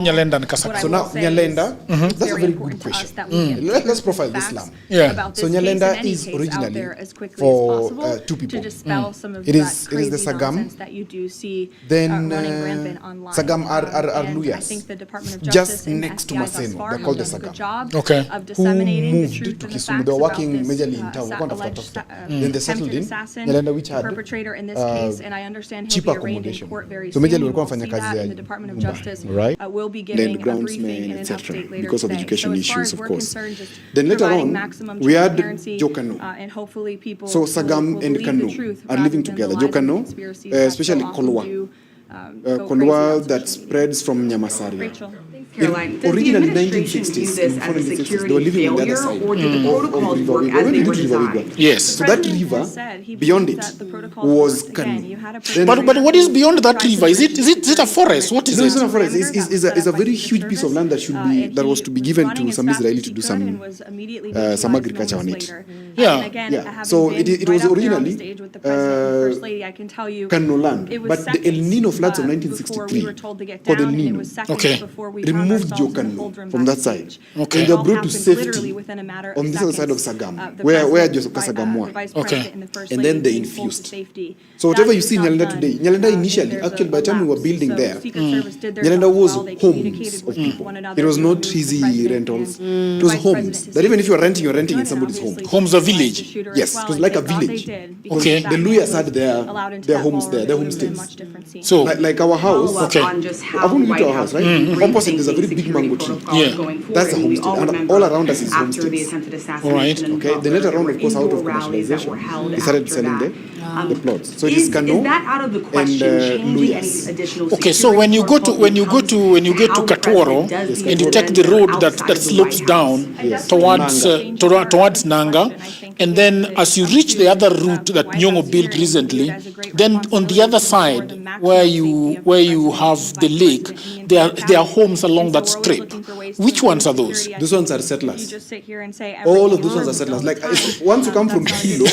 Nyalenda and Kasagam. So now Nyalenda, that's a very good question. Let's profile this slum. Yeah. So Nyalenda is originally for two people. It is the Sagam. Then Sagam are Luyas. Just next to Maseno, they're called the Sagam. Okay. Who moved to Kisumu. They were working majorly in town. Then they settled in Nyalenda, which had cheaper accommodation. So majorly walikuwa wafanya kazi ya right? Land groundsmen, etc. Because of education issues, of course. Then later on, we had Jokano. So Sagam and Kano are living together. Jokano, especially Kolwa. Kolwa that spreads from Nyamasaria. Originally in the 1960s, they were living on the other side of River. Yes. So that river, beyond it, was Kanu. But what is beyond that river? Is it a forest? What is it? No, it's not a forest. It's a very huge piece of land that was to be given to some Israeli to do some agriculture on it. Yeah. So it was originally Kanu land, but the El Nino floods of 1963, called El Nino, removed Jokano from that side. Okay. And they were brought to safety on this other side of Sagam, where Joseph Kasagamwa. Okay. And then they infused. So whatever you see in Nyalenda today, Nyalenda initially, actually by the time we were building there, Nyalenda was homes of people. It was not easy rentals. It was homes. That even if you're renting in somebody's home. Homes a village? Yes, it was like a village. Okay. The Luyas had their homes there, their homestays. So, like our house. Okay. I've only been to our house, right? Opposite there's a very big mango tree. Yeah. That's a homestead. And all around us is homesteads. All right. Okay. Then later on, of course, out of commercialization, they started selling the plots. So it is Kano and Luyas. Okay, so when you get to Katworo and you take the road that slopes down towards Nanga, and then as you reach the other route that Nyong'o built recently, then on the other side where you have the lake, there are homes along that strip. Which ones are those? Those ones are settlers. All of those ones are settlers. Like once you come from Kilo,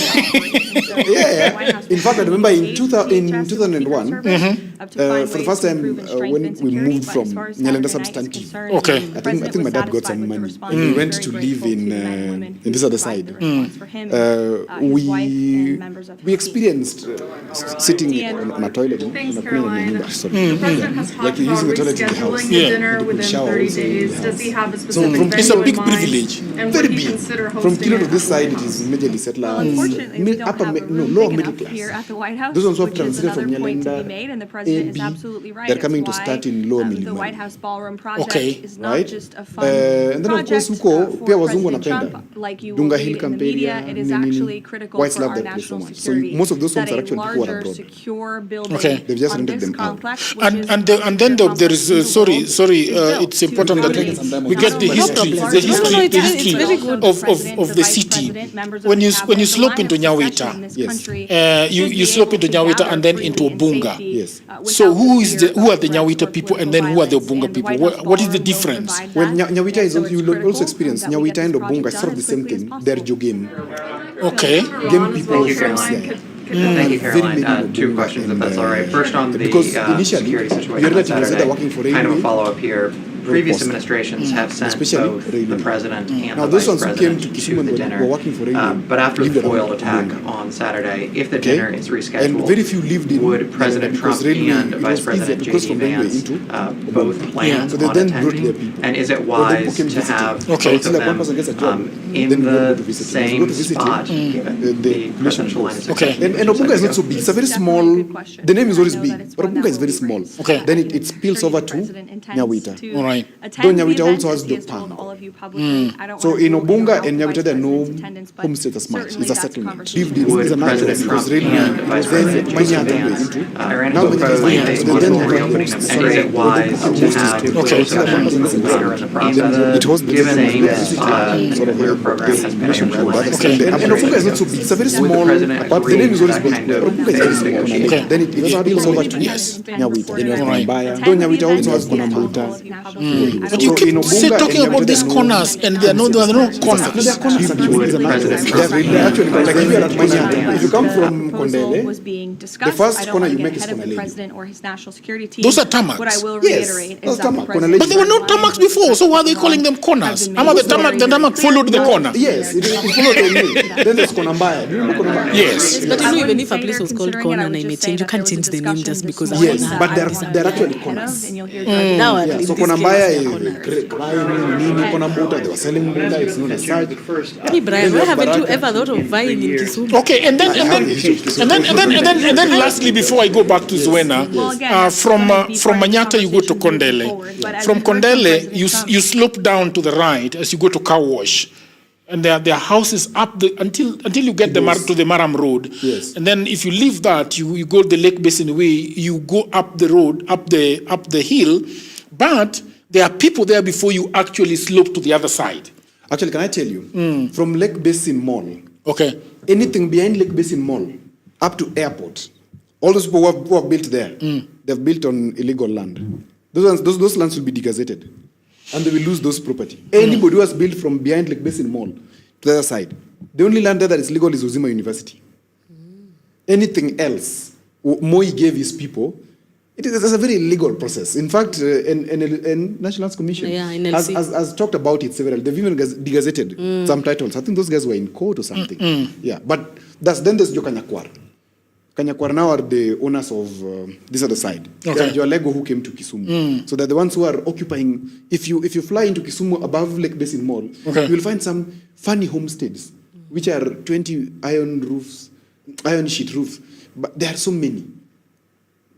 In fact, I remember in 2001, for the first time when we moved from Nyalenda Substantive. Okay. I think my dad got some money and we went to live in this other side. We experienced sitting on a toilet like you're using the toilet in the house. Yeah. So it's a big privilege. Very big. From Kilo to this side, it is majorly settlers, lower middle class. Those ones who have transited from Nyalenda, AB, they're coming to start in lower middle. Okay. Right? And then of course, huko pia wazungu wanapenda Dunga Hill Camperia, whites love that place so much. So most of those homes are actually people who are abroad. Okay. They've just rented them out. And then there is sorry, it's important that we get the history of the city. When you slope into Nyawita, yes, you slope into Nyawita and then into Obunga. Yes. So who are the Nyawita people and then who are the Obunga people? What is the difference? Well, Nyawita is also, you will also experience Nyawita and Obunga, sort of the same thing. They're Jogame. Okay. Game people from there. Thank you, Caroline. Two questions, if that's all right. First, on the security situation on Saturday, kind of a follow-up here. Previous administrations have sent both the president and the vice president to the dinner. But after the foiled attack on Saturday, if the dinner is rescheduled, would President Trump and Vice President J.D. Vance both plan on attending? And is it wise to have both of them in the same spot, given the presidential line of succession? Okay. And Obunga is not so big. It's a very small, the name is always big, but Obunga is very small. Okay. Then it spills over to Nyawita. All right. Though Nyawita also has the pan. So in Obunga and Nyawita there are no homesteads as much. It's a settlement. Would President Trump and Vice President J.D. Vance propose a possible reopening of, and is it wise to have those discussions later in the process, given that the nuclear program has been in the line? And Obunga is not so big. It's a very small, but the name is always big. Obunga is very small. Then it spills over to Nyawita. Though Nyawita also has Konambuta. But you keep talking about these corners, and there are no corners. They're actually, like if you're at Manyata, if you come from Kondele, the first corner you make is Konaleni. Those are tarmacs. What I will Yes, reiterate those is that the tarmac, president. But they were not tarmacs before, so why are they calling them corners? The tarmac followed the corner. Yes, it followed the name. Then there's Konambaya. Do you remember Konambaya? Yes. But you know, even if a place was called corner and I may change, you can't change the name just because I Yes, want to but have they're actually corners. now at Yeah, least so this Konambaya case is is a corner. Nini Konambuta, they were selling Buddha, it's known as such. Hey Brian, why haven't you ever thought of buying in Kisumu? Okay, and then lastly, before I go back to Zuena, from Manyata you go to Kondele. From Kondele you slope down to the right as you go to Car Wash. And there are houses up until you get to the Maram Road. Yes. And then if you leave that, you go the Lake Basin way, you go up the road, up the hill, but there are people there before you actually slope to the other side. Actually, can I tell you, from Lake Basin Mall, Okay. anything behind Lake Basin Mall, up to airport, all those people who have built there, they've built on illegal land. Those lands will be degazetted, and they will lose those property. Anybody who has built from behind Lake Basin Mall to the other side, the only land there that is legal is Uzima University. Anything else, Moi gave his people, it's a very illegal process. In fact, National Lands Commission has talked about it several. They've even degazetted some titles. I think those guys were in court or something. Yeah, but then there's Jo Kanyakwar. Kanyakwar now are the owners of this other side. Okay. They are your Lego who came to Kisumu. So they're the ones who are occupying. If you fly into Kisumu above Lake Basin Mall, you will find some funny homesteads, which are 20 iron sheet roofs. But there are so many.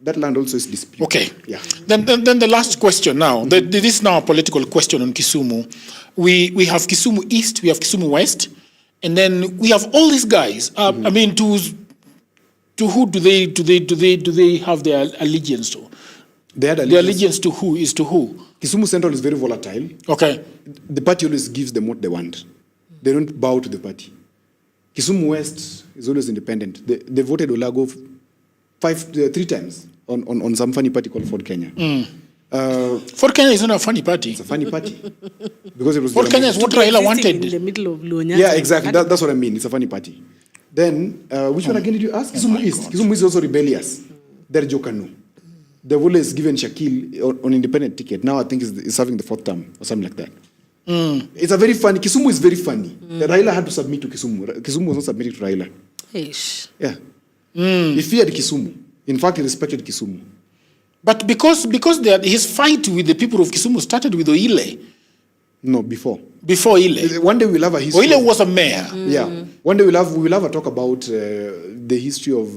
That land also is disputed. Okay. Yeah. Then the last question now. This is now a political question on Kisumu. We have Kisumu East, we have Kisumu West, and then we have all these guys. I mean, to who do they have their allegiance to? Their allegiance to who is to who? Kisumu Central is very volatile. Okay. The party always gives them what they want. They don't bow to the party. Kisumu West is always independent. They voted Olago 3 times on some funny party called Ford Kenya. Ford Kenya is not a funny party. It's a funny party. Because it was Ford Kenya is what Raila wanted. In the middle of Luonyata. Yeah, exactly. That's what I mean. It's a funny party. Then, which one again did you ask? Kisumu East. Kisumu is also rebellious. They're Jokanu. They've always given Shakil on independent ticket. Now I think he's serving the 4th term or something like that. It's a very funny. Kisumu is very funny. Raila had to submit to Kisumu. Kisumu was not submitting to Raila. Ish. Yeah. He feared Kisumu. In fact, he respected Kisumu. But because his fight with the people of Kisumu started with Oile. No, before. Before Ile. One day we'll have a history. Oile was a mayor. Yeah. One day we'll have a talk about the history of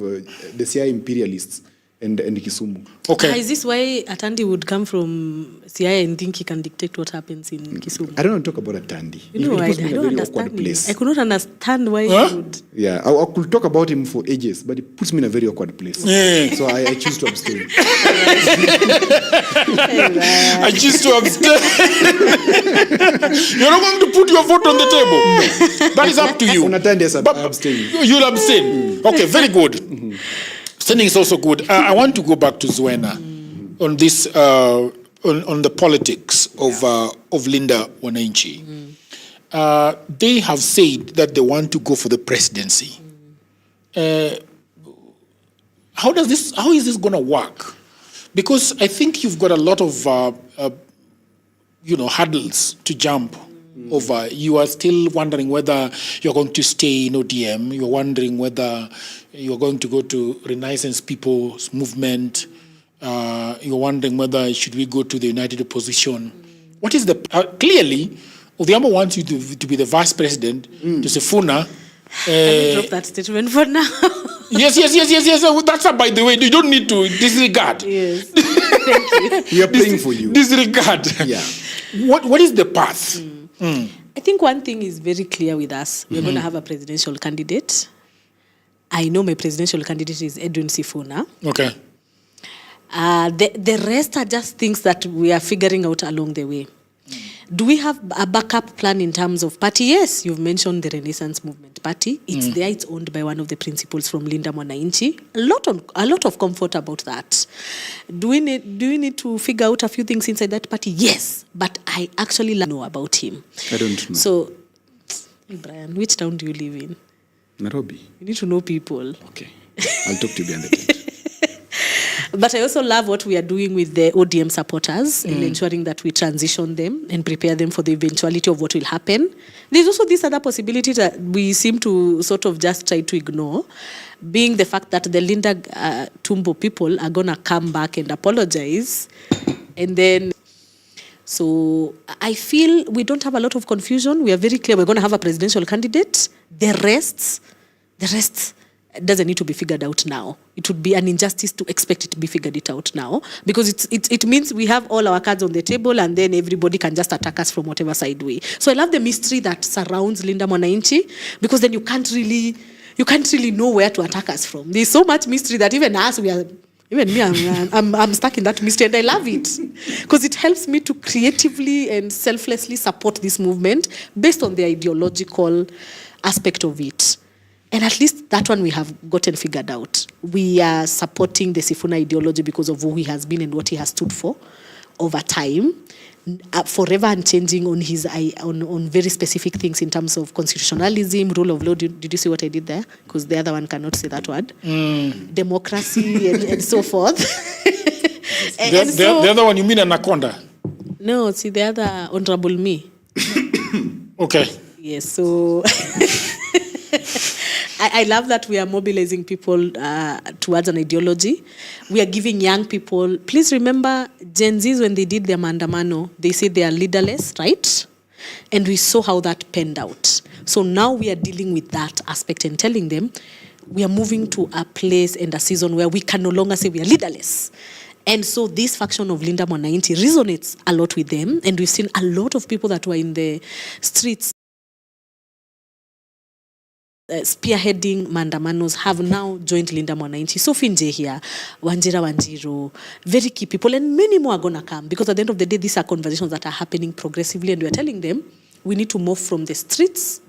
the CIA imperialists and Kisumu. Okay. Is this why Atandi would come from CIA and think he can dictate what happens in Kisumu? I don't want to talk about Atandi. You know, I puts me in a don't very understand awkward him. place. I could not understand why Huh? he would. Yeah, I could talk about him for ages, but it puts me in a very awkward place. Yeah. So I choose to abstain. I choose to abstain. You're not going to put your vote on the table. That is up to you. On Atandi, yes, But I abstain. You'll abstain. Okay, very good. Abstaining is also good. I want to go back to Zuena on this, on the politics of Linda Wananchi. They have said that they want to go for the presidency. How is this going to work? Because I think you've got a lot of hurdles to jump over. You are still wondering whether you're going to stay in ODM. You're wondering whether you're going to go to Renaissance People's Movement. You're wondering whether should we go to the United Opposition. What is the clearly Odhiambo wants you to be the vice president to Sifuna. Drop that statement for now. Yes. That's by the way. You don't need to disregard. Yes. Thank you. We are praying for you. Disregard. Yeah. What is the path? I think one thing is very clear with us. We're going to have a presidential candidate. I know my presidential candidate is Edwin Sifuna. Okay. The rest are just things that we are figuring out along the way. Do we have a backup plan in terms of party? Yes, you've mentioned the Renaissance Movement Party. It's there. It's owned by one of the principals from Linda Mwananchi. A lot of comfort about that. Do we need to figure out a few things inside that party? Yes, but I actually know about him. I don't know. So, Brian, which town do you live in? Nairobi. You need to know people. Okay, I'll talk to you behind the tent. But I also love what we are doing with the ODM supporters and ensuring that we transition them and prepare them for the eventuality of what will happen. There's also this other possibility that we seem to sort of just try to ignore, being the fact that the Linda Tumbo people are going to come back and apologize. And then, so I feel we don't have a lot of confusion. We are very clear we're going to have a presidential candidate. The rest doesn't need to be figured out now. It would be an injustice to expect it to be figured out now, because it means we have all our cards on the table and then everybody can just attack us from whatever side way. So I love the mystery that surrounds Linda Mwananchi, because then you can't really know where to attack us from. There's so much mystery that even me, I'm stuck in that mystery, and I love it because it helps me to creatively and selflessly support this movement based on the ideological aspect of it. And at least that one we have gotten figured out. We are supporting the Sifuna ideology because of who he has been and what he has stood for over time, forever unchanging on his on very specific things in terms of constitutionalism, rule of law. Did you see what I did there? Because the other one cannot say that word. Democracy and so forth. The other one, you mean Anaconda? No, see, the other Honorable Me. Okay. Yes, so... I love that we are mobilizing people towards an ideology. We are giving young people... Please remember, Gen Zs, when they did their mandamano, they said they are leaderless, right? And we saw how that panned out. So now we are dealing with that aspect and telling them we are moving to a place and a season where we can no longer say we are leaderless. And so this faction of Linda Mwananchi resonates a lot with them. And we've seen a lot of people that were in the streets spearheading mandamanos have now joined Linda Mwananchi. Sophie Njehia, Wanjira Wanjiru, very key people, and many more are going to come, because at the end of the day, these are conversations that are happening progressively, and we are telling them we need to move from the streets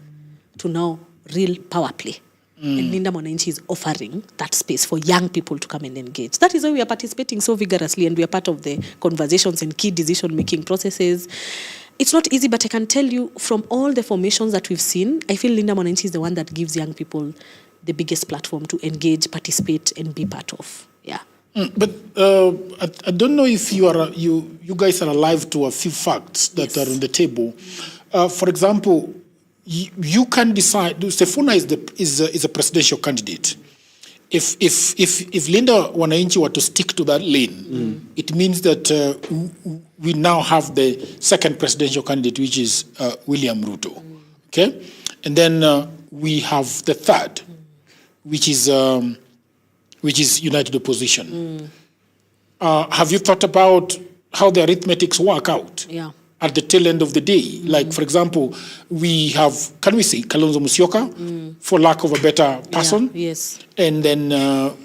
to now real power play. And Linda Mwananchi is offering that space for young people to come and engage. That is why we are participating so vigorously, and we are part of the conversations and key decision-making processes. It's not easy, but I can tell you from all the formations that we've seen, I feel Linda Mwananchi is the one that gives young people the biggest platform to engage, participate, and be part of. Yeah. But I don't know if you guys are alive to a few facts that are on the table. For example, you can decide. Sifuna is a presidential candidate. If Linda Mwananchi were to stick to that lane, it means that we now have the second presidential candidate, which is William Ruto. Okay, and then we have the third, which is United Opposition. Have you thought about how the arithmetics work out? Yeah. At the tail end of the day? Like, for example, we have, can we say, Kalonzo Musyoka, for lack of a better person? Yeah, yes. And then and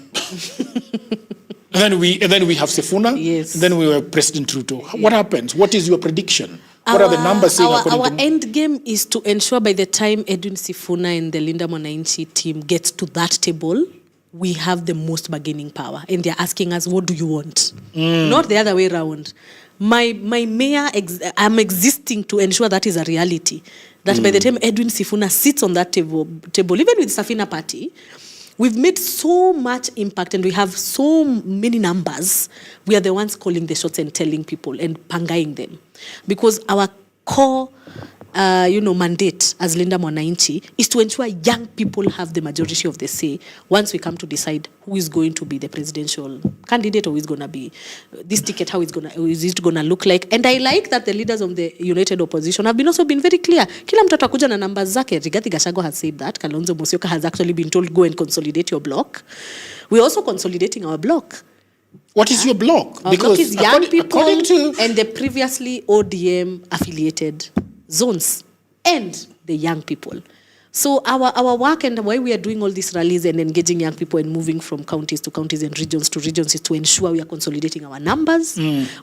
then we have Sifuna. Yes. And then we have President Ruto. What happens? What is your prediction? What are the numbers saying? Our end game is to ensure by the time Edwin Sifuna and the Linda Mwananchi team gets to that table, we have the most bargaining power. And they're asking us, what do you want? Not the other way around. My mayor, I'm existing to ensure that is a reality. That by the time Edwin Sifuna sits on that table, even with Safina Party, we've made so much impact and we have so many numbers. We are the ones calling the shots and telling people and pangaing them. Because our core mandate as Linda Mwananchi is to ensure young people have the majority of the say once we come to decide who is going to be the presidential candidate, or who is going to be this ticket, how is it going to look like. And I like that the leaders of the United Opposition have also been very clear. Kila mtu atakuja na numbers zake. Rigathi Gachagua has said that. Kalonzo Musyoka has actually been told, go and consolidate your block. We're also consolidating our block. What is your block? Our block is young people and the previously ODM affiliated zones and the young people. So our work and why we are doing all these rallies and engaging young people and moving from counties to counties and regions to regions is to ensure we are consolidating our numbers,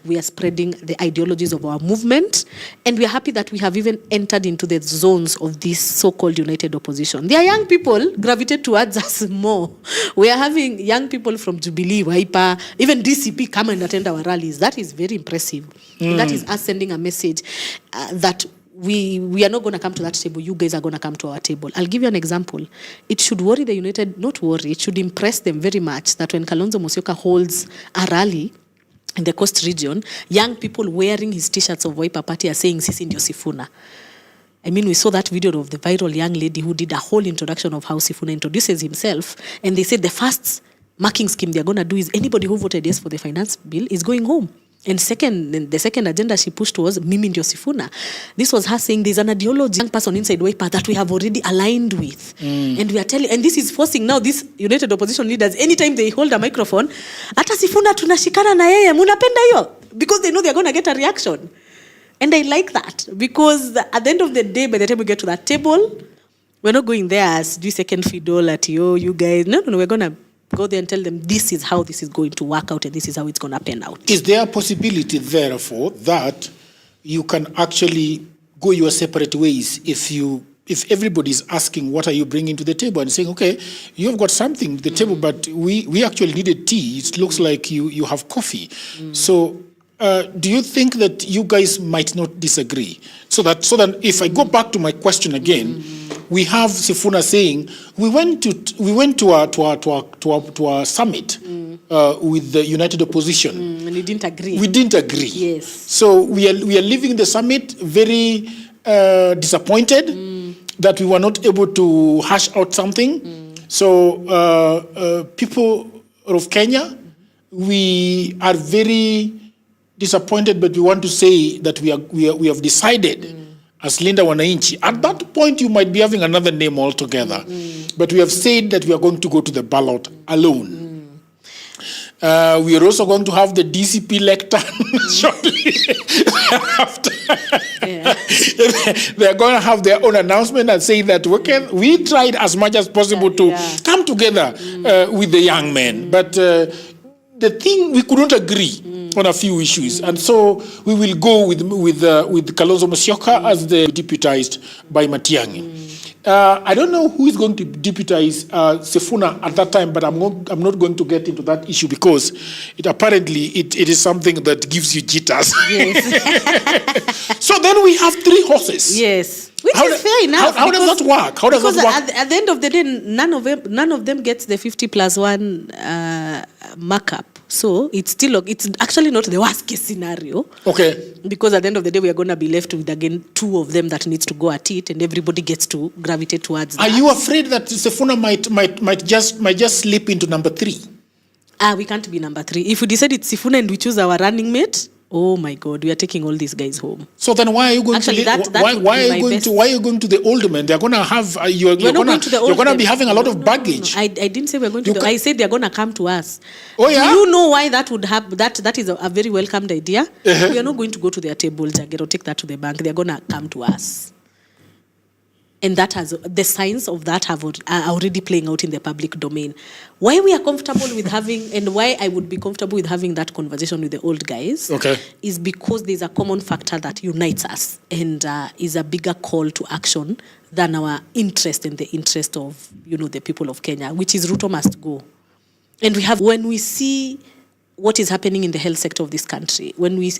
we are spreading the ideologies of our movement, and we are happy that we have even entered into the zones of this so-called united opposition. There are young people gravitate towards us more. We are having young people from Jubilee, Wiper, even DCP come and attend our rallies. That is very impressive. That is us sending a message that we are not going to come to that table. You guys are going to come to our table. I'll give you an example. It should worry the United, not worry, it should impress them very much that when Kalonzo Musyoka holds a rally in the Coast region, young people wearing his T-shirts of Wiper Party are saying, Sisi ndio Sifuna. I mean, we saw that video of the viral young lady who did a whole introduction of how Sifuna introduces himself, and they said the first marking scheme they're going to do is anybody who voted yes for the finance bill is going home. And the second agenda she pushed was Mimi ndio Sifuna. This was her saying there's an ideology, young person inside Wiper that we have already aligned with. And we are telling, and this is forcing now these united opposition leaders, anytime they hold a microphone, ata Sifuna tunashikana na yeye, munapenda hiyo? Because they know they're going to get a reaction. And I like that, because at the end of the day, by the time we get to that table, we're not going there as do second fiddle at you guys. No, we're going to go there and tell them this is how this is going to work out and this is how it's going to pan out. Is there a possibility, therefore, that you can actually go your separate ways if everybody is asking what are you bringing to the table and saying, okay, you've got something to the table, but we actually needed tea. It looks like you have coffee. So do you think that you guys might not disagree? So that if I go back to my question again, we have Sifuna saying we went to a summit with the united opposition, and we didn't agree. We didn't agree. Yes. So we are leaving the summit very disappointed that we were not able to hash out something. So people of Kenya, we are very disappointed, but we want to say that we have decided as Linda Wananchi. At that point, you might be having another name altogether. But we have said that we are going to go to the ballot alone. We are also going to have the DCP lectern shortly after. They are going to have their own announcement and say that we tried as much as possible to come together with the young men. But the thing, we couldn't agree on a few issues, and so we will go with Kalonzo Musyoka as the deputized by Matiang'i. I don't know who is going to deputize Sifuna at that time, but I'm not going to get into that issue because it is something that gives you jitters. Yes. So then we have 3 horses. Yes. Which is fair enough. How does that work? Because at the end of the day, none of them gets the 50+1 markup. So it's actually not the worst case scenario. Okay. Because at the end of the day, we are going to be left with again 2 of them that needs to go at it, and everybody gets to gravitate towards that. Are you afraid that Sifuna might just slip into number 3? We can't be number 3. If we decide it's Sifuna and we choose our running mate, oh my God, we are taking all these guys home. So then why are you going why are you going to the older men? They're going to have you're going to be having a lot of baggage. I didn't say we're going to I said they're going to come to us. Oh yeah. Do you know why that would happen? That is a very welcomed idea. We are not going to go to their table, Jagger, or take that to the bank. They're going to come to us. And that has the signs of that are already playing out in the public domain. Why we are comfortable with having, and why I would be comfortable with having that conversation with the old guys, is because there's a common factor that unites us and is a bigger call to action than our interest and the interest of the people of Kenya, which is Ruto must go. And when we see what is happening in the health sector of this country, when we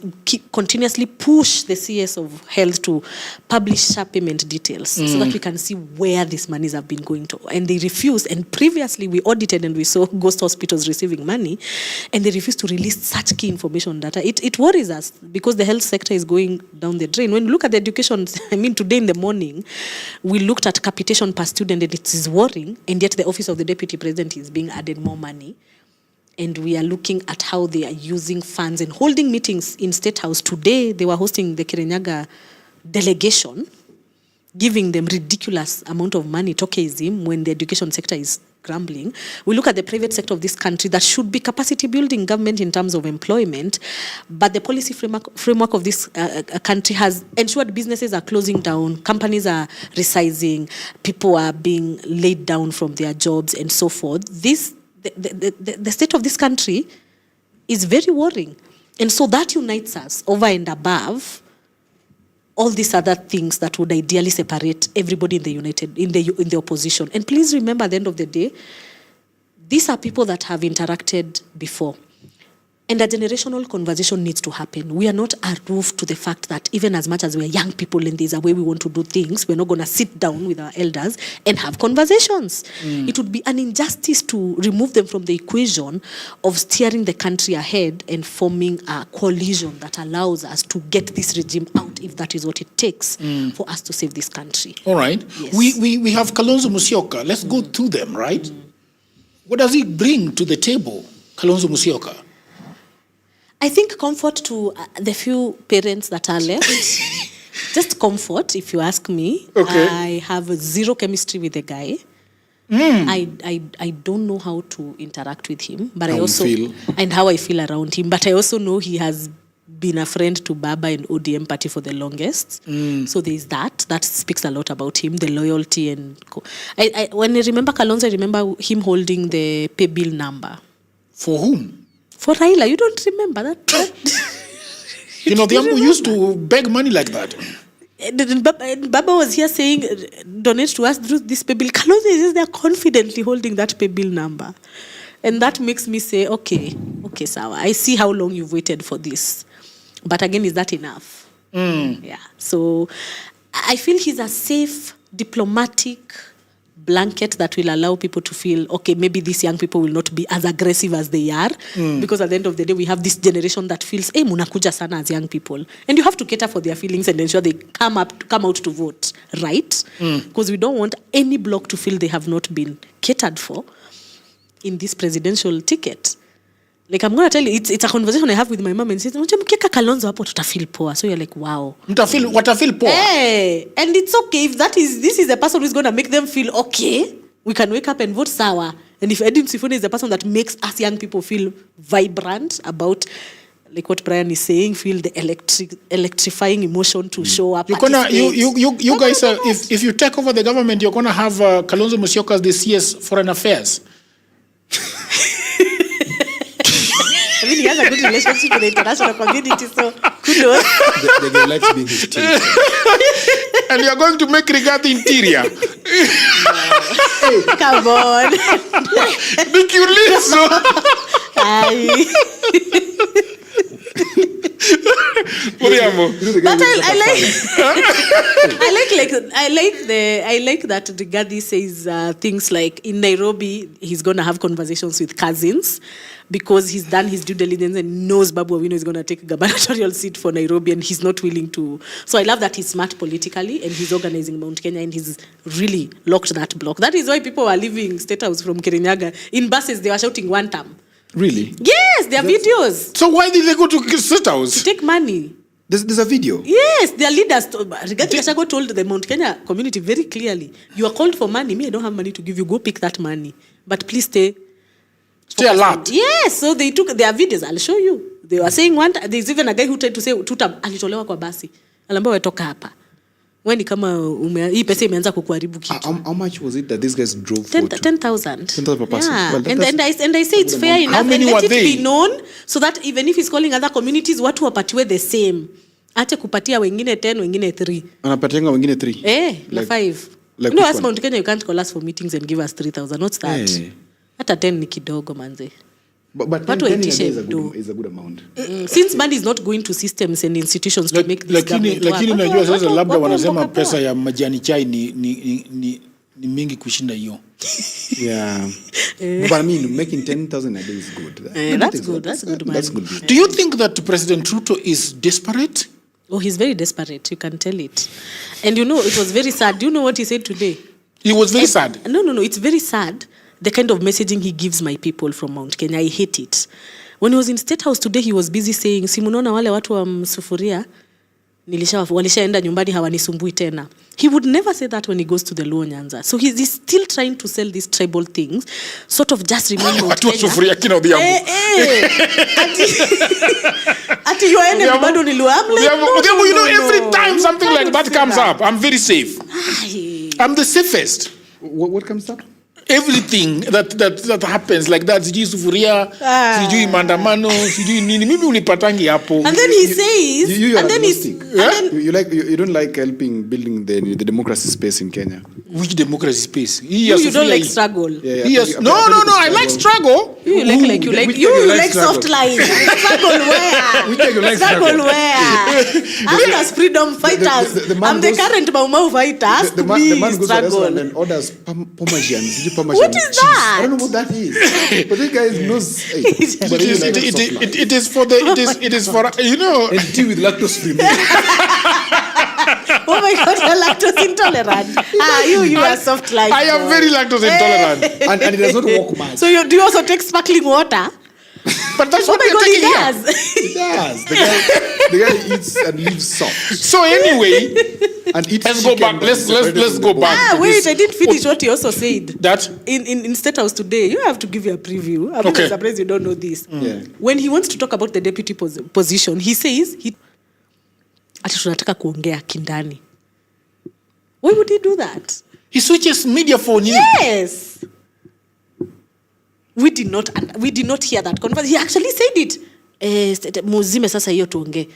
continuously push the CS of health to publish sharp payment details so that we can see where these monies have been going to. And they refused, and previously we audited and we saw ghost hospitals receiving money, and they refused to release such key information data. It worries us because the health sector is going down the drain. When you look at the education, today in the morning, we looked at capitation per student, and it is worrying, and yet the office of the deputy president is being added more money. And we are looking at how they are using funds and holding meetings in State House. Today, they were hosting the Kirinyaga delegation, giving them ridiculous amount of money, tokeism, when the education sector is grumbling. We look at the private sector of this country that should be capacity building government in terms of employment, but the policy framework of this country has ensured businesses are closing down, companies are resizing, people are being laid down from their jobs and so forth. The state of this country is very worrying. And so that unites us over and above all these other things that would ideally separate everybody in the opposition. And please remember, at the end of the day, these are people that have interacted before. And a generational conversation needs to happen. We are not aloof to the fact that even as much as we are young people and there's a way we want to do things, we're not going to sit down with our elders and have conversations. It would be an injustice to remove them from the equation of steering the country ahead and forming a coalition that allows us to get this regime out, if that is what it takes for us to save this country. All right. Yes. We have Kalonzo Musyoka. Let's go through them, right? What does he bring to the table, Kalonzo Musyoka? I think comfort to the few parents that are left. Just comfort, if you ask me. Okay. I have zero chemistry with the guy. I don't know how to interact with him, but and how I feel around him. But I also know he has been a friend to Baba and ODM party for the longest. So there is that. That speaks a lot about him, the loyalty and. When I remember Kalonzo, I remember him holding the pay bill number. For whom? For Raila, you don't remember that? You know, the Ambo used to beg money like that. And Baba was here saying, donate to us through this pay bill. Kalonzo is there confidently holding that pay bill number. And that makes me say, okay, Sawa, I see how long you've waited for this. But again, is that enough? Yeah. So I feel he's a safe, diplomatic blanket that will allow people to feel, okay, maybe these young people will not be as aggressive as they are. Because at the end of the day, we have this generation that feels, hey, munakuja sana as young people. And you have to cater for their feelings and ensure they come out to vote, right? Because we don't want any bloc to feel they have not been catered for in this presidential ticket. Like, I'm going to tell you, it's a conversation I have with my mom and says, mkieka Kalonzo hapo tutafeel poor. So you're like, wow. Watafeel poor. Hey, and it's okay if this is the person who's going to make them feel okay. We can wake up and vote Sawa. And if Edwin Sifuna is the person that makes us young people feel vibrant about, like what Brian is saying, feel the electrifying emotion to show up. You guys, if you take over the government, you're going to have Kalonzo Musyoka as the CS Foreign Affairs. I mean, he has a good relationship with the international community, so kudos. They like being his team. And you're going to make regard the interior. Hey, come on. Make you leave, so. But I like that Rigathi says things like in Nairobi he's going to have conversations with cousins because he's done his due diligence and knows Babu Owino is going to take a gubernatorial seat for Nairobi and he's not willing to. So I love that he's smart politically and he's organizing Mount Kenya and he's really locked that block. That is why people are leaving State House from Kirinyaga. In buses they were shouting one term. Really? Yes, there are videos. So why did they go to State House? To take money. There's a video. Yes, their leaders. Rigathi Gachagua told the Mount Kenya community very clearly, you are called for money. Me, I don't have money to give you. Go pick that money. But please stay alert. Yes, so they took their videos. I'll show you. They were saying there's even a guy who tried to say, alitolewa kwa basi. Aliambiwa wetoka hapa. When hii pesa imeanza kukuharibu kitu. How much was it that these guys drove for? 10,000. 10,000 per person. Yeah. Well, and I say it's fair enough. How many and let were it they? be known so that even if he's calling other communities, watu wapatiwe the same. Ate kupatia wengine 10, wengine 3. Anapatianga wengine 3. Like 5. Like no, as Mount Kenya, you can't call us for meetings and give us 3,000. What's that? Hey. Hata 10 ni kidogo manze. But 10 is a good amount. Since money is not going to systems and institutions to make this government work. Lakini unajua sasa labda wanasema pesa ya majani chai ni mingi kushinda hiyo. Yeah. But I mean, making 10,000 a day is good. That's good. That's good money. That's good. Do you think that President Ruto is desperate? Oh, he's very desperate. You can tell it. And it was very sad. Do you know what he said today? He was very sad. No. It's very sad. The kind of messaging he gives my people from Mount Kenya, I hate it. When he was in State House today, he was busy saying, si munaona wale watu wa Sufuria, walishaenda nyumbani hawanisumbui tena. He would never say that when he goes to the Luo Nyanza. So he's still trying to sell these tribal things, sort of just remaining on Kenya. Ati your enemy bado ni Luo. You know, every time something like that comes up, I'm very safe. I'm the safest. What comes up? Everything that happens like that, sijui sufuria, sijui maandamano, sijui nini, mimi unipatangi hapo. And then he says, you and then you don't like helping building the democracy space in Kenya. Which democracy space? You don't like struggle. Yes. No, I like struggle. You like soft life. Struggle where? Struggle where? As freedom fighters, I'm the current Mau fighter. The man goes to a restaurant and orders Parmesan. What is that? I don't know what that is. But this guy knows. It is for you know. And tea with lactose free milk. Oh my God, you're lactose intolerant. You are soft life. I am very lactose intolerant. and it does not work much. So do you also take sparkling water? But that's what we're taking here. He does. The guy eats and leaves soft. So anyway, let's go back. Let's go back. Wait, I didn't finish what he also said. That in State House today, you have to give you a preview. I'm surprised you don't know this. Yeah. When he wants to talk about the deputy position, he says ati tunataka kuongea kindani. Why would he do that? He switches media for you. Yes. We did not hear that conversation. He actually said it. Muzime sasa hiyo tuongee.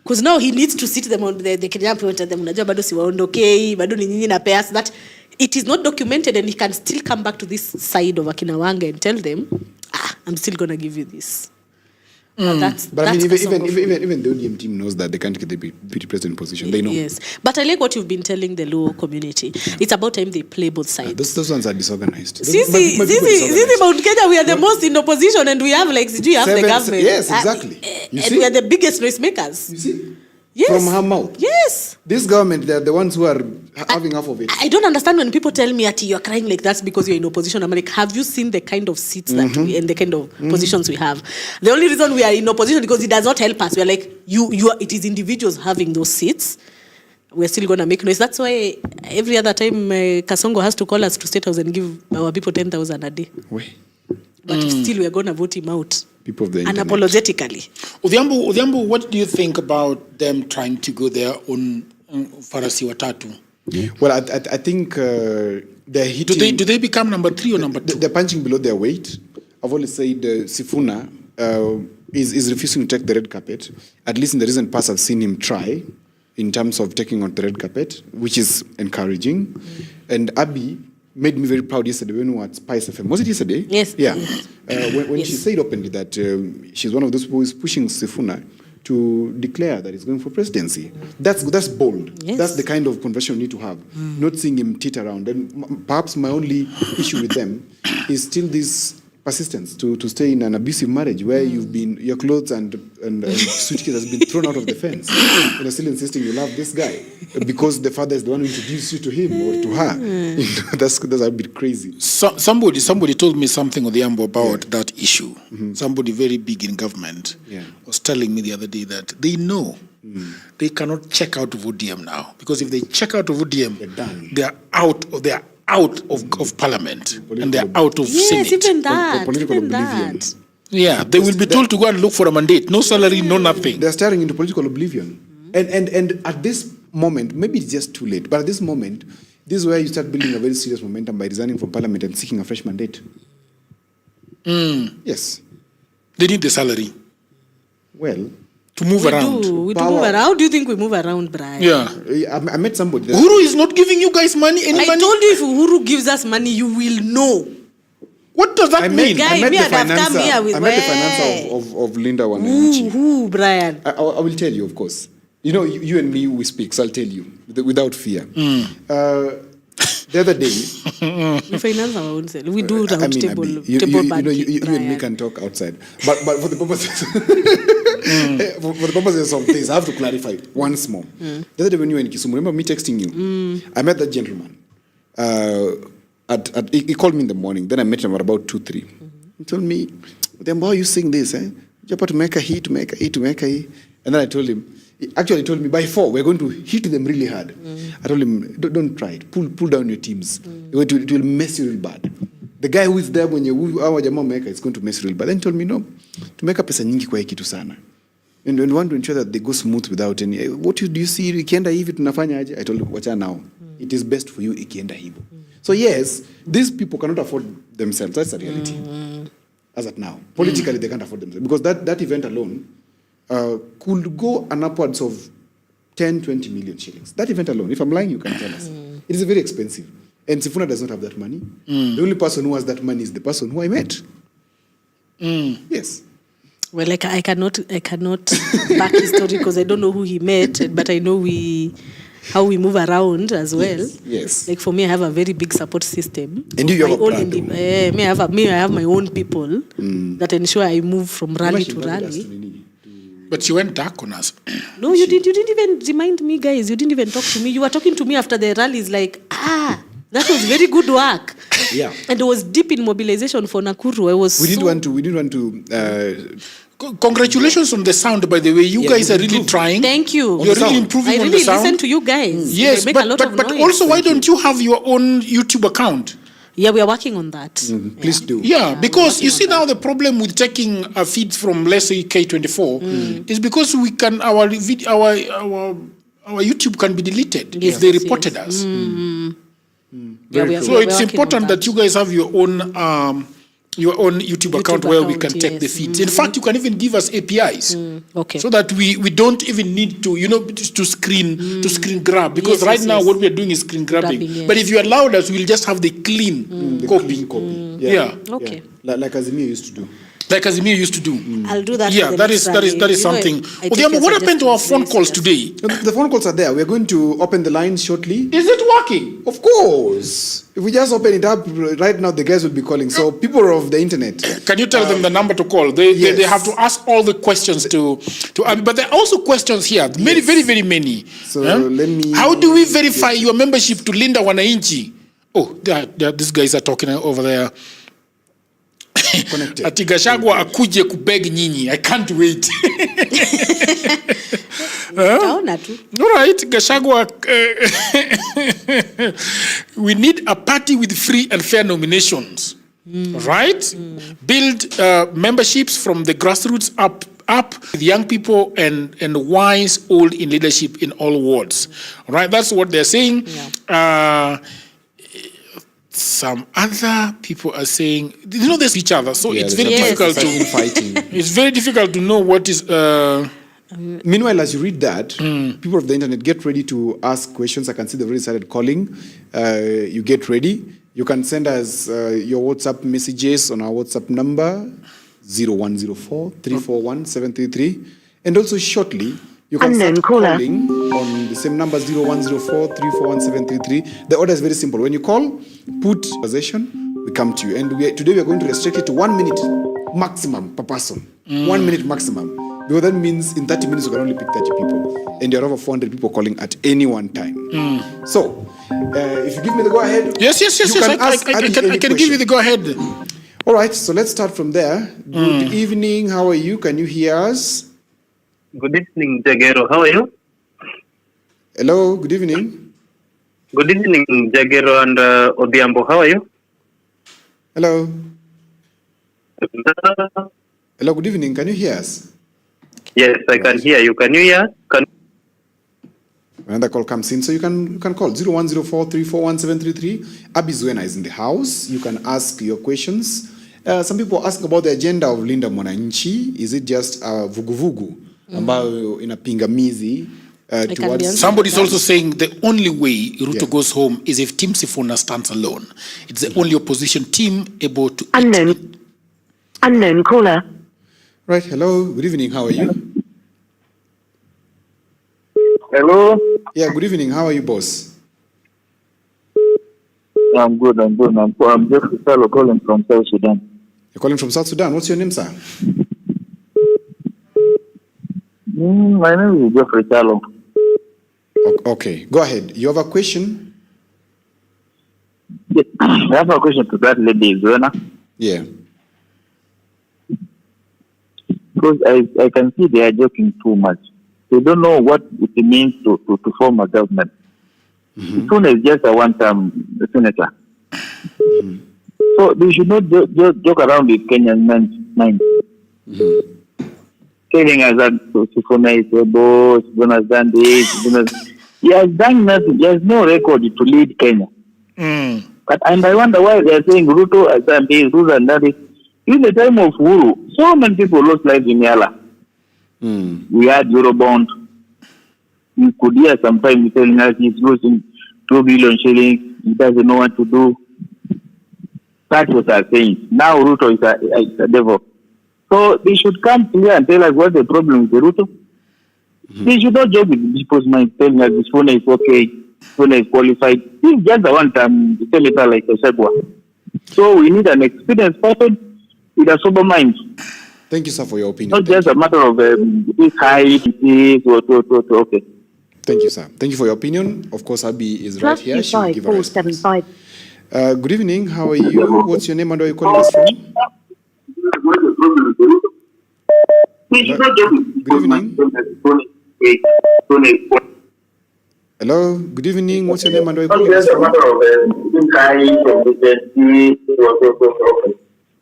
Because now he needs to sit them on the Kenyan people and tell them, unajua bado siwaondokei, bado ni nyinyi na pairs, that it is not documented and he can still come back to this side of Akina Wanga and tell them, I'm still going to give you this. But I mean, even the ODM team knows that they can't get the deputy president position. They know. Yes. But I like what you've been telling the Luo community. It's about time they play both sides. Those ones are disorganized. Sisi Mount Kenya, we are the most in opposition and we have you have the government. Yes, exactly. And we are the biggest noisemakers. You see? Yes. From her mouth. Yes. This government, they're the ones who are having half of it. I don't understand when people tell me that you're crying like that because you're in opposition. I'm like, have you seen the kind of seats that we and the kind of positions we have? The only reason we are in opposition because it does not help us. We're like, it is individuals having those seats. We're still going to make noise. That's why every other time Kasongo has to call us to State House and give our people 10,000 a day. But still we are going to vote him out. People of the internet. Unapologetically. Odhiambo, what do you think about them trying to go there on Farasi Watatu? Well, I think they're hitting... Do they become number 3 or number 2? They're punching below their weight. I've always said Sifuna is refusing to take the red carpet. At least in the recent past, I've seen him try in terms of taking on the red carpet, which is encouraging. And Abby made me very proud yesterday when we were at Spice FM. Was it yesterday? Yes. Yeah. When she said openly that she's one of those people who is pushing Sifuna to declare that he's going for presidency. That's bold. Yes. That's the kind of conversation we need to have. Not seeing him teeter around. And perhaps my only issue with them is still this persistence to stay in an abusive marriage where your clothes and suitcase has been thrown out of the fence. And you're still insisting you love this guy because the father is the one who introduced you to him or to her. That's a bit crazy. Somebody told me something on the Ambo about that issue. Somebody very big in government was telling me the other day that they know they cannot check out of ODM now because if they check out of ODM, they're out of parliament and they're out of Senate. Yes, even that. Yeah, they will be told to go and look for a mandate. No salary, no nothing. They're staring into political oblivion. And at this moment, maybe it's just too late, but at this moment, this is where you start building a very serious momentum by resigning from parliament and seeking a fresh mandate. Yes. They need the salary. Well, to move around. We do move around. How do you think we move around, Brian? Yeah. I met somebody. Uhuru is not giving you guys money. I told you if Uhuru gives us money, you will know. What does that mean? I met the financer of Linda Wananchi. Who, Brian? I will tell you, of course. You know, you and me, we speak, so I'll tell you without fear. The other day, we finance our own self. We do round table banking. You and me can talk outside, but for the purposes for the purposes of this, I have to clarify once more. The other day when you were in Kisumu, remember me texting you? I met that gentleman. He called me in the morning. Then I met him at about 2-3. He told me, "Then why are you saying this? You're about to make a hit, to make a hit. And then I told him, He actually told me by 4 we're going to hit them really hard. I told him, don't try it. Pull down your teams. It will mess you real bad. The guy who is there when our jamaa maker is going to mess you real bad. Then he told me, no, tumeka pesa nyingi kwa hii kitu sana. And we want to ensure that they go smooth without any. What do you see? Ikienda hivi tunafanya aje? I told him, wacha now. It is best for you ikienda hivyo. So yes, these people cannot afford themselves. That's the reality. As at now, politically they can't afford themselves because that event alone could go an upwards of 10, 20 million shillings. That event alone, if I'm lying, you can tell us. It is very expensive, and Sifuna does not have that money. The only person who has that money is the person who I met. Yes. Well, like I cannot back his story because I don't know who he met, but I know how we move around as well. Yes. Like for me, I have a very big support system. And you have a plan. I have my own people that ensure I move from rally to rally. But you went dark on us. No, you didn't even remind me, guys. You didn't even talk to me. You were talking to me after the rallies like, that was very good work. Yeah. And it was deep in mobilization for Nakuru. We didn't want to congratulations on the sound, by the way. You guys are really trying. Thank you. You're really improving on the sound. I really listen to you guys. Yes, but also, why don't you have your own YouTube account? Yeah, we are working on that. Please do. Yeah, because you see now the problem with taking a feed from, let's say, K24 is because we can our YouTube can be deleted if they reported us. So it's important that you guys have your own YouTube account where we can take the feeds. In fact, you can even give us APIs, so that we don't even need to to screen grab, because right now what we are doing is screen grabbing. But if you allowed us, we'll just have the clean copy. Yeah. Okay. Like Azimio used to do. I'll do that. Yeah, that is something. Odhiambo, what happened to our phone calls today? The phone calls are there. We're going to open the lines shortly. Is it working? Of course. If we just open it up right now, the guys will be calling. So people of the internet. Can you tell them the number to call? They have to ask all the questions to but there are also questions here. Many, very, very many. So let me. How do we verify your membership to Linda Wananchi? Oh, these guys are talking over there. Ati Gachagua akuje kubeg nyinyi. I can't wait. All right, Gachagua. We need a party with free and fair nominations. Right? Build memberships from the grassroots up with young people and wise old in leadership in all wards. Right? That's what they're saying. Some other people are saying, there's each other, so it's very difficult to fighting. It's very difficult to know what is. Meanwhile, as you read that, people of the internet, get ready to ask questions. I can see they've already started calling. You get ready. You can send us your WhatsApp messages on our WhatsApp number 0104 341 733, and also shortly. You can start calling on the same number 0104 341 733. The order is very simple. When you call, put possession, we come to you. And today we are going to restrict it to 1 minute maximum per person. 1 minute maximum. Because that means in 30 minutes you can only pick 30 people. And there are over 400 people calling at any one time. So, if you give me the go ahead. Yes. I can give you the go ahead. All right, so let's start from there. Good evening. How are you? Can you hear us? Good evening, Jagero. How are you? Hello, good evening. Good evening, Jagero and Odhiambo. How are you? Hello. Hello, good evening. Can you hear us? Yes, I can hear you. Can you hear? Another call comes in, so you can call 0104 341 733. Abby Zuena is in the house. You can ask your questions. Some people ask about the agenda of Linda Mwananchi. Is it just vuguvugu? Ambayo inapingamizi towards. Somebody's also saying the only way Ruto goes home is if Team Sifuna stands alone. It's the only opposition team able to. Unknown caller. Right. Hello. Good evening. How are you? Hello. Yeah. Good evening. How are you, boss? I'm good. I'm just a fellow calling from South Sudan. You're calling from South Sudan. What's your name, sir? My name is Jeffrey Chalo. Okay, go ahead. You have a question? Yes. I have a question to that lady, Zuena. Yeah. Because I can see they are joking too much. They don't know what it means to form a government. Sifuna is just a one-term senator. So they should not joke around with Kenyan minds. Telling us that Sifuna is a boss, Sifuna has done this, he has done nothing. He has no record to lead Kenya. And I wonder why they are saying Ruto has done this, Ruto has done this. In the time of Uhuru, so many people lost lives in Yala. We had Eurobond. You could hear sometimes telling us he's losing 2 billion shillings. He doesn't know what to do. That's what I'm saying. Now Ruto is a devil. So they should come here and tell us what's the problem with the Ruto. They should not joke with people's minds telling us this phone is okay, phone is qualified. He's just a one-time senator like a Segwa. So we need an experienced person with a sober mind. Thank you, sir, for your opinion. Not just a matter of this height, okay. Thank you, sir. Thank you for your opinion. Of course, Abby is right here. She will give a response. Good evening. How are you? What's your name and where are you calling us from? Good evening. Hello. Good evening. What's your name and where are you calling us from?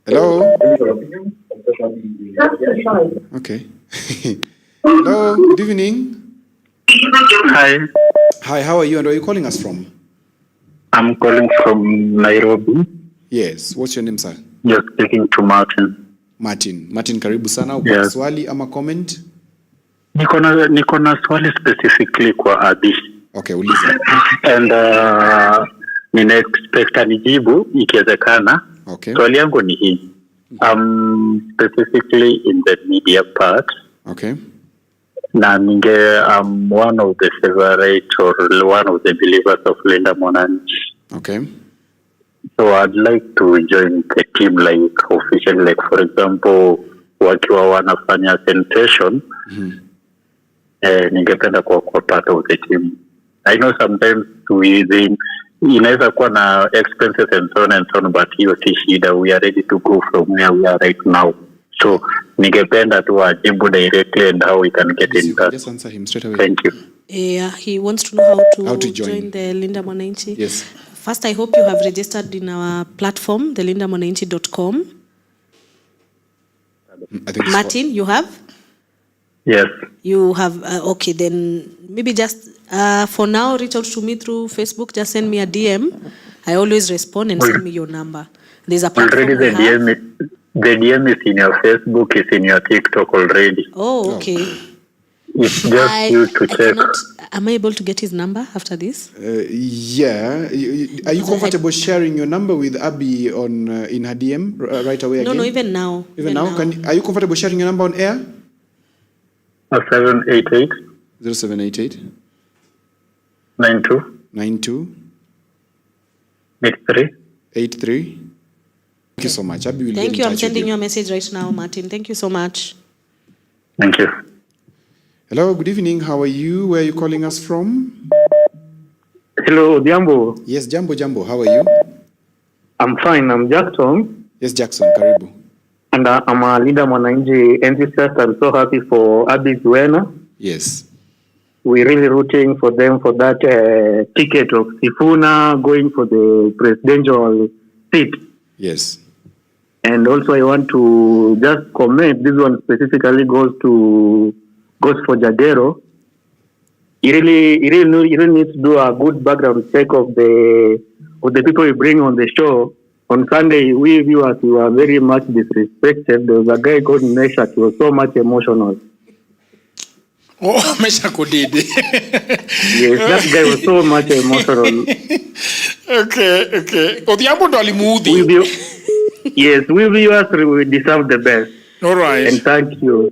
Hello. Okay. Hello. Good evening. Hi. Hi. How are you and where are you calling us from? I'm calling from Nairobi. Yes. What's your name, sir? You're speaking to Martin. Martin, karibu sana. Uko na swali ama comment? Niko na swali specifically kwa Abi. Okay, uliza. And nina expect anijibu ikiwezekana. Okay. Swali yangu ni hii. Specifically in the media part. Okay. Na I'm one of the favorite or one of the believers of Linda Mwananchi. Okay. So I'd like to join the team like officially, like for example, wakiwa wanafanya sensation, ningependa kuwa part of the team. I know sometimes inaweza kuwa na expenses and so on, but hiyo si shida. We are ready to go from where we are right now. So ningependa tu ajibu directly and how we can get in touch. Just answer him straight away. Thank you. Yeah, he wants to know how to join the Linda Mwananchi. Yes. First, I hope you have registered in our platform, thelindamwananchi.com. Martin, you have? Yes. You have, okay, then maybe just for now, reach out to me through Facebook. Just send me a DM. I always respond and send me your number. There's a platform. Already the DM is in your Facebook, is in your TikTok already. Oh, okay. It's just you to check. Am I able to get his number after this? Yeah. Are you comfortable sharing your number with Abby on in her DM right away again? No, even now. Even now? Are you comfortable sharing your number on air? 788 0788 92 83. Thank you so much. Abby will Thank get you. in I'm touch sending with you a message right now, Martin. Thank you so much. Thank you. Hello, good evening. How are you? Where are you calling us from? Hello, Jambo. Yes, Jambo. How are you? I'm fine. I'm Jackson. Yes, Jackson. Karibu. And I'm a Linda Mwananchi enthusiast. I'm so happy for Abby's winner. Yes. We're really rooting for them for that ticket of Sifuna going for the presidential seat. Yes. And also I want to just comment, this one specifically goes for Jadero. You really need to do a good background check of the people you bring on the show. On Sunday, we viewers were very much disrespected. There was a guy called Meshach. He was so much emotional. Oh, Meshach did. Yes, that guy was so much emotional. Okay. Odhiambo ndo alimuudhi. Yes, we viewers deserve the best. All right. And thank you.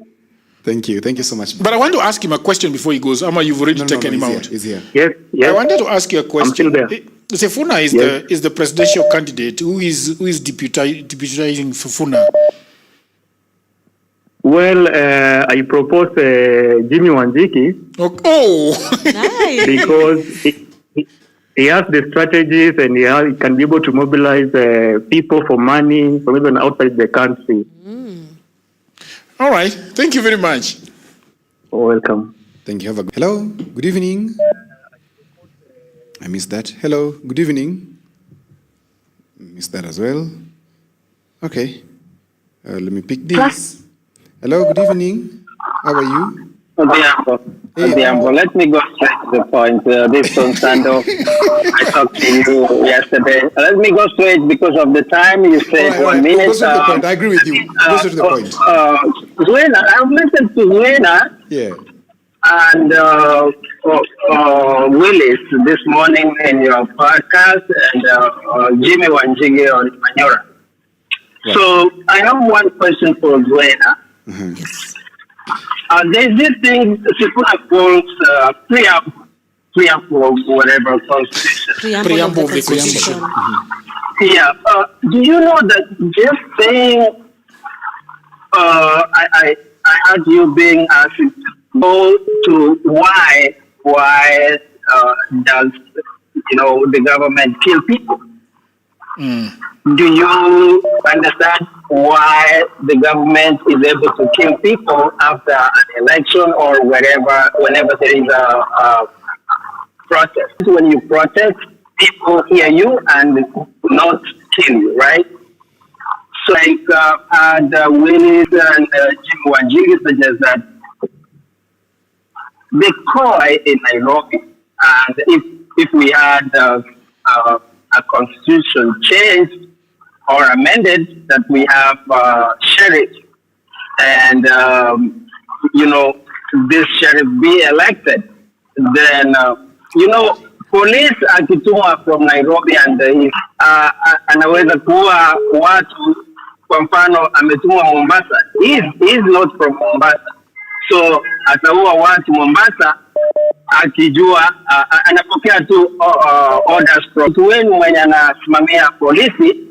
Thank you so much. But I want to ask him a question before he goes. Ama, you've already taken him out. He's here. Yes. I wanted to ask you a question. I'm still there. Sifuna is the presidential candidate. Who is deputizing Sifuna? Well, I propose Jimmy Wanjiki. Oh, Nice. Because he has the strategies and he can be able to mobilize people for money from even outside the country. All right. Thank you very much. Welcome. Thank you. Hello, good evening. I missed that. Hello, good evening. Missed that as well. Okay. Let me pick this. Hello, good evening. How are you? Odhiambo, let me go straight to the point. This Sonsando, I talked to you yesterday. Let me go straight because of the time. You said 1 minute. Go straight to the point. I agree with you. Go straight to the point. Zuena, I've listened to Zuena. Yeah. And Willis this morning in your podcast, and Jimmy Wanjigi on Manyora. Right. So I have one question for Zuena. Mm-hmm. Yes. There's this thing Sifuna calls preamble, whatever, constitution. Preamble of the Constitution. Mm-hmm. Yeah. Do you know that just saying, I heard you being asked go to why does the government kill people? Do you understand why the government is able to kill people after an election or whenever there is a protest? When you protest, people hear you and not kill you, right? So like Willis and Jim Wanjigi suggest that the COI in Nairobi, and if we had a constitution changed or amended, that we have sheriff, and this sheriff be elected, then police akitumwa from Nairobi and anaweza kuwa watu, kwa mfano ametumwa Mombasa, he is not from Mombasa. So ataua watu Mombasa akijua anapokea tu orders from mtu wenu mwenye anasimamia polisi,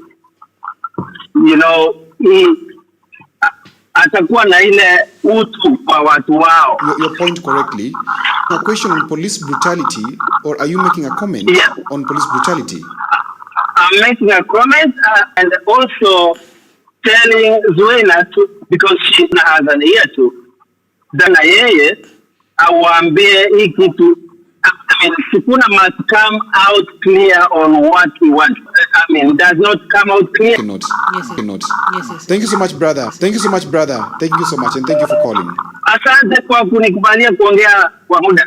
atakuwa na ile utu kwa watu wao. Your point correctly. A question on police brutality, or are you making a comment on police brutality? I'm making a comment and also telling Zuena because she has an ear to. Dana yeye awambie hii kitu. Sifuna must come out clear on what he wants. Does not come out clear. Cannot. Yes. Thank you so much, brother. Thank you so much, and thank you for calling. Asante kwa kunikubalia kuongea kwa muda.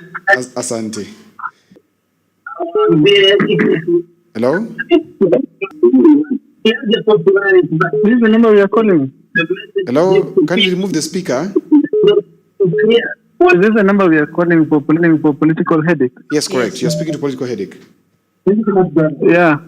Asante. Hello? This is the number we are calling. Hello? Can you remove the speaker? Is this the number we are calling for political headache? Yes, correct. You're speaking to political headache. Yeah.